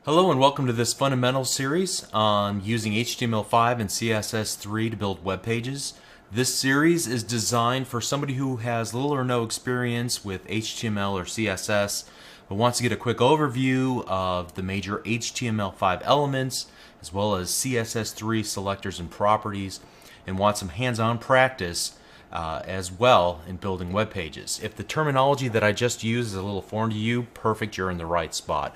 Hello and welcome to this fundamental series on using HTML5 and CSS3 to build web pages. This series is designed for somebody who has little or no experience with HTML or CSS, but wants to get a quick overview of the major HTML5 elements as well as CSS3 selectors and properties, and wants some hands-on practice as well in building web pages. If the terminology that I just used is a little foreign to you, perfect, you're in the right spot.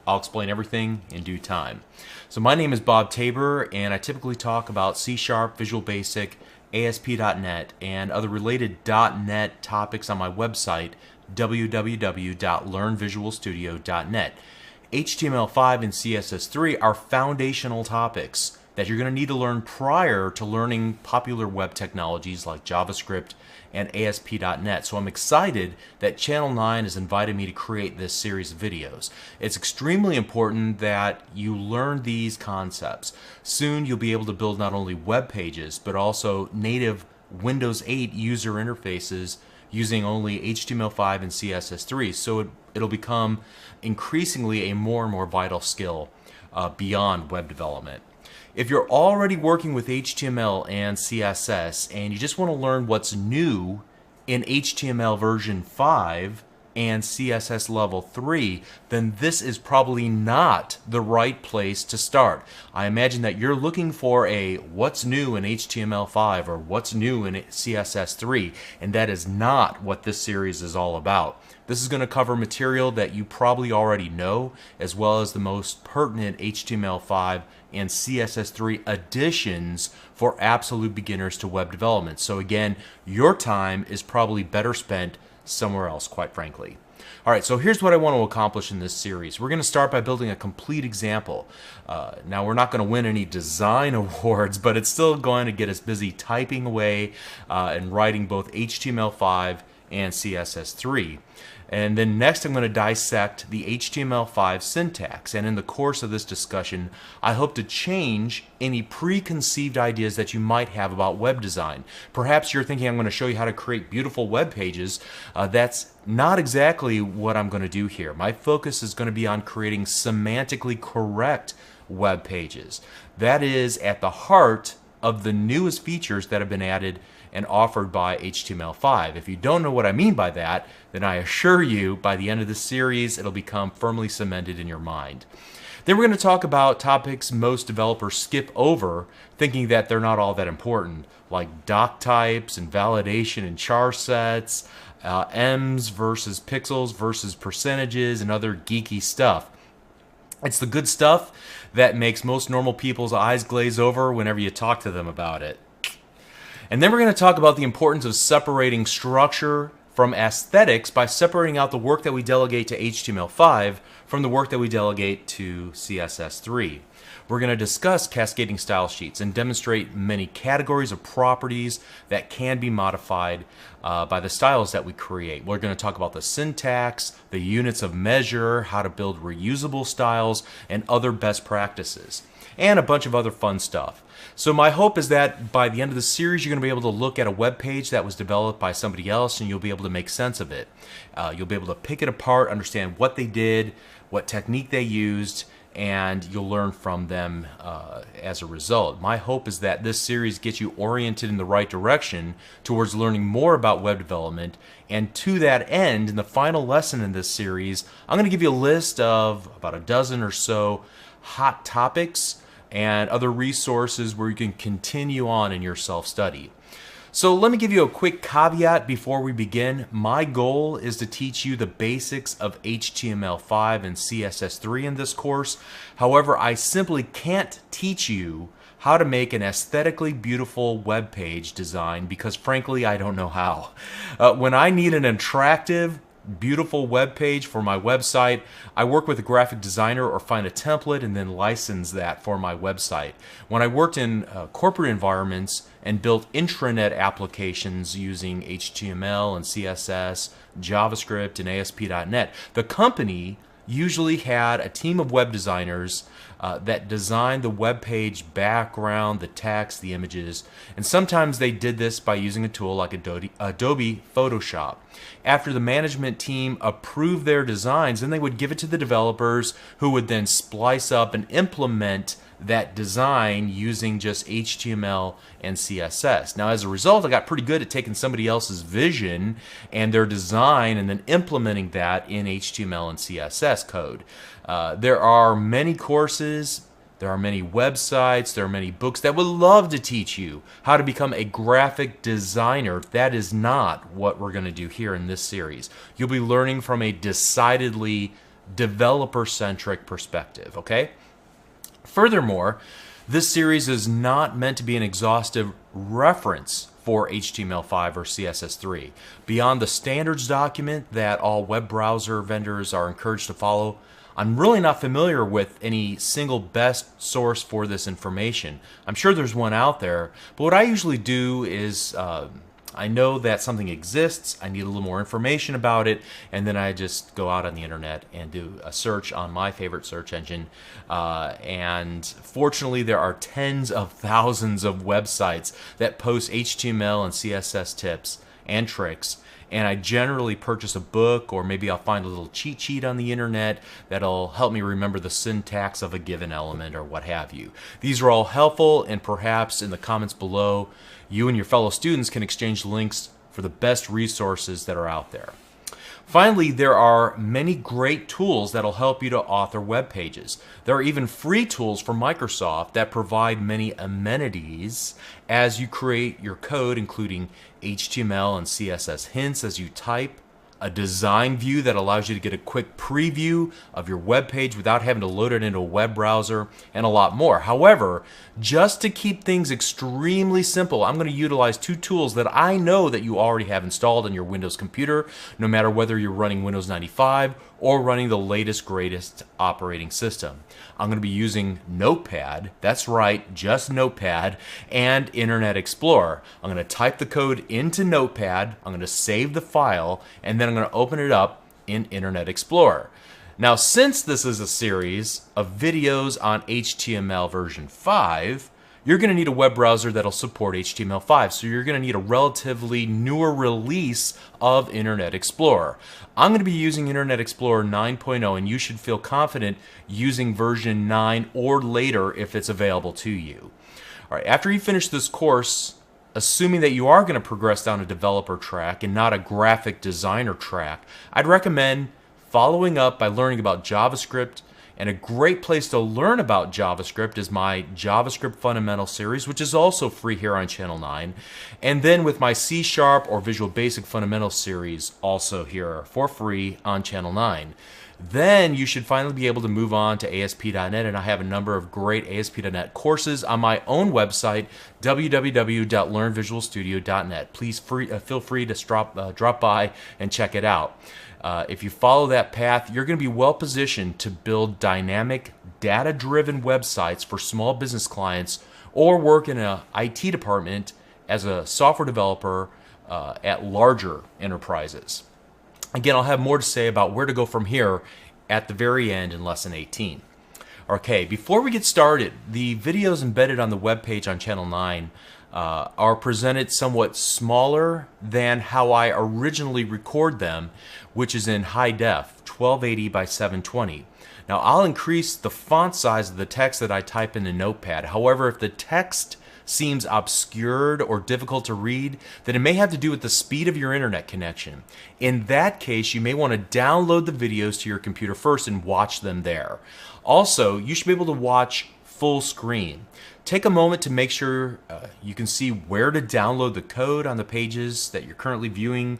I'll explain everything in due time. So my name is Bob Tabor, and I typically talk about C#, Visual Basic, ASP.NET, and other related .NET topics on my website, www.learnvisualstudio.net. HTML5 and CSS3 are foundational topics that you're going to need to learn prior to learning popular web technologies like JavaScript and ASP.NET. So I'm excited that Channel 9 has invited me to create this series of videos. It's extremely important that you learn these concepts. Soon you'll be able to build not only web pages, but also native Windows 8 user interfaces using only HTML5 and CSS3. So it'll become increasingly a more and more vital skill beyond web development. If you're already working with HTML and CSS and you just want to learn what's new in HTML version 5 and CSS level 3, then this is probably not the right place to start. I imagine that you're looking for a what's new in HTML5 or what's new in CSS 3, and that is not what this series is all about. This is going to cover material that you probably already know, as well as the most pertinent HTML5 and CSS3 additions for absolute beginners to web development. So again, your time is probably better spent somewhere else, quite frankly. All right, so here's what I want to accomplish in this series. We're going to start by building a complete example. Now, we're not going to win any design awards, but it's still going to get us busy typing away and writing both HTML5 and CSS3. And then next I'm going to dissect the HTML5 syntax. And in the course of this discussion, I hope to change any preconceived ideas that you might have about web design. Perhaps you're thinking I'm going to show you how to create beautiful web pages. That's not exactly what I'm going to do here. My focus is going to be on creating semantically correct web pages. That is at the heart of the newest features that have been added and offered by HTML5. If you don't know what I mean by that, then I assure you by the end of the series it'll become firmly cemented in your mind. Then we're going to talk about topics most developers skip over, thinking that they're not all that important, like doc types and validation and char sets, ems versus pixels versus percentages, and other geeky stuff. It's the good stuff that makes most normal people's eyes glaze over whenever you talk to them about it. And then we're going to talk about the importance of separating structure from aesthetics by separating out the work that we delegate to HTML5 from the work that we delegate to CSS3. We're going to discuss cascading style sheets and demonstrate many categories of properties that can be modified by the styles that we create. We're going to talk about the syntax, the units of measure, how to build reusable styles, and other best practices, and a bunch of other fun stuff. So my hope is that by the end of the series, you're going to be able to look at a web page that was developed by somebody else, and you'll be able to make sense of it. You'll be able to pick it apart, understand what they did, what technique they used, and you'll learn from them as a result. My hope is that this series gets you oriented in the right direction towards learning more about web development. And to that end, in the final lesson in this series, I'm going to give you a list of about a dozen or so hot topics and other resources where you can continue on in your self-study. So let me give you a quick caveat before we begin. My goal is to teach you the basics of HTML5 and CSS3 in this course. However, I simply can't teach you how to make an aesthetically beautiful web page design because frankly, I don't know how. When I need an attractive, beautiful web page for my website, I work with a graphic designer or find a template and then license that for my website. When I worked in corporate environments and built intranet applications using HTML and CSS, JavaScript, and ASP.NET, the company usually had a team of web designers that designed the web page background, the text, the images, and sometimes they did this by using a tool like Adobe Photoshop. After the management team approved their designs, then they would give it to the developers who would then splice up and implement that design using just HTML and CSS. Now, as a result, I got pretty good at taking somebody else's vision and their design and then implementing that in HTML and CSS code. There are many courses, there are many websites, there are many books that would love to teach you how to become a graphic designer. That is not what we're going to do here in this series. You'll be learning from a decidedly developer-centric perspective, okay? Furthermore, this series is not meant to be an exhaustive reference for HTML5 or CSS3. Beyond the standards document that all web browser vendors are encouraged to follow, I'm really not familiar with any single best source for this information. I'm sure there's one out there, but what I usually do is I know that something exists, I need a little more information about it, and then I just go out on the internet and do a search on my favorite search engine. And fortunately, there are tens of thousands of websites that post HTML and CSS tips and tricks. And I generally purchase a book, or maybe I'll find a little cheat sheet on the internet that'll help me remember the syntax of a given element or what have you. These are all helpful, and perhaps in the comments below, you and your fellow students can exchange links for the best resources that are out there. Finally, there are many great tools that'll help you to author web pages. There are even free tools from Microsoft that provide many amenities as you create your code, including HTML and CSS hints as you type, a design view that allows you to get a quick preview of your web page without having to load it into a web browser, and a lot more. However, just to keep things extremely simple, I'm going to utilize two tools that I know that you already have installed on your Windows computer, no matter whether you're running Windows 95 or running the latest, greatest operating system. I'm going to be using Notepad, that's right, just Notepad, and Internet Explorer. I'm going to type the code into Notepad, I'm going to save the file, and then I'm going to open it up in Internet Explorer. Now, since this is a series of videos on HTML version 5, you're going to need a web browser that'll support HTML5, so you're going to need a relatively newer release of Internet Explorer. I'm going to be using Internet Explorer 9.0, and you should feel confident using version 9 or later if it's available to you. All right, after you finish this course, assuming that you are going to progress down a developer track and not a graphic designer track, I'd recommend following up by learning about JavaScript. And a great place to learn about JavaScript is my JavaScript Fundamental series, which is also free here on Channel 9. And then with my C# or Visual Basic Fundamentals series, also here for free on Channel 9. Then you should finally be able to move on to ASP.NET, and I have a number of great ASP.NET courses on my own website, www.learnvisualstudio.net. Please feel free to drop by and check it out. If you follow that path, you're going to be well positioned to build dynamic, data-driven websites for small business clients, or work in an IT department as a software developer at larger enterprises. Again, I'll have more to say about where to go from here at the very end in Lesson 18. Okay, before we get started, the videos embedded on the webpage on Channel 9 are presented somewhat smaller than how I originally record them, which is in high def, 1280 by 720. Now, I'll increase the font size of the text that I type into Notepad. However, if the text seems obscured or difficult to read, then it may have to do with the speed of your internet connection. In that case, you may want to download the videos to your computer first and watch them there. Also, you should be able to watch full screen. Take a moment to make sure you can see where to download the code on the pages that you're currently viewing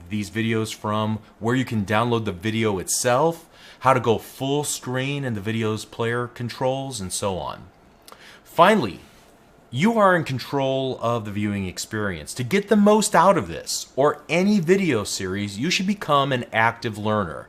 these videos from, where you can download the video itself, how to go full screen in the video's player controls, and so on. Finally, you are in control of the viewing experience. To get the most out of this or any video series, you should become an active learner.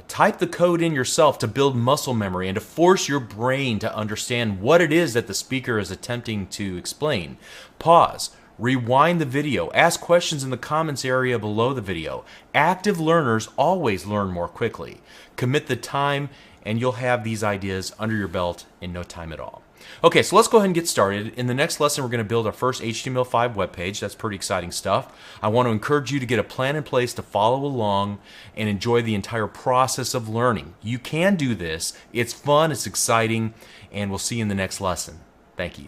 Type the code in yourself to build muscle memory and to force your brain to understand what it is that the speaker is attempting to explain. Pause, Rewind the video. Ask questions in the comments area below the video. Active learners always learn more quickly. Commit the time and you'll have these ideas under your belt in no time at all. Okay, so let's go ahead and get started. In the next lesson, we're going to build our first HTML5 web page. That's pretty exciting stuff. I want to encourage you to get a plan in place to follow along and enjoy the entire process of learning. You can do this. It's fun, it's exciting, and we'll see you in the next lesson. Thank you.